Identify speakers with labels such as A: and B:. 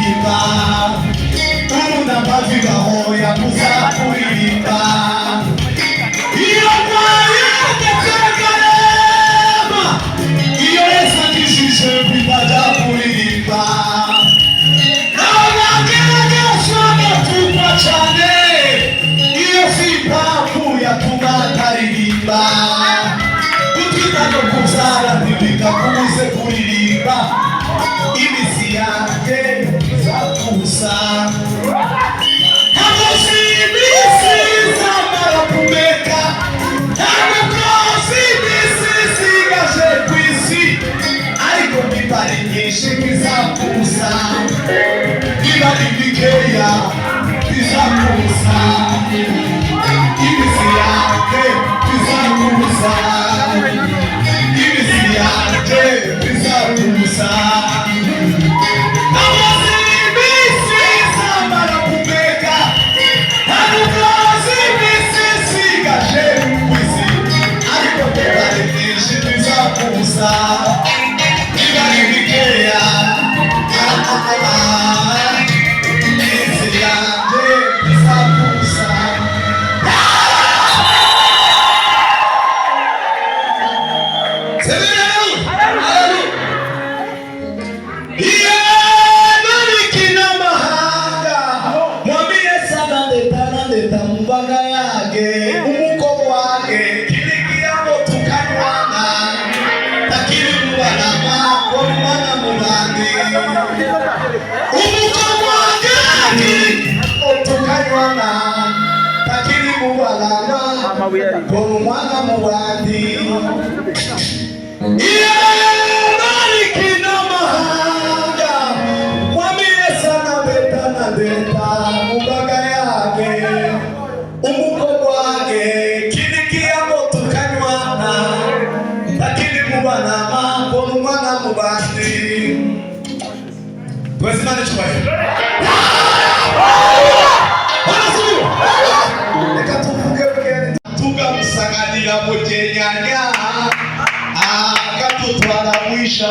A: kuririmba unamaviga hoya kuza kuririmba iyo kwaye tetegalema iyo Yesu akishije kwibaza kuririmba nabagerageza gatupa cyane iyo sipapu yatuma ataririmba utwitano kuzara ntibikakubuze kuririmba imisi yanjye izakusa hakosi imisi zamara kumeka hakosi imisi sigaje ku isi ariko ntibari nyinshi izakusa niba ni mikeya izakusa imisi yanjye izakusa imisi yanjye izakusa Mwana mubandi bariki n'amahanga mwamiye sana beta na beta mumbaga yake umuko wake kinikia moto kanywana lakini mubana mambo mwana mubandi twezimane chwaye tukamusanganira mujenyanya akatutwara mwisha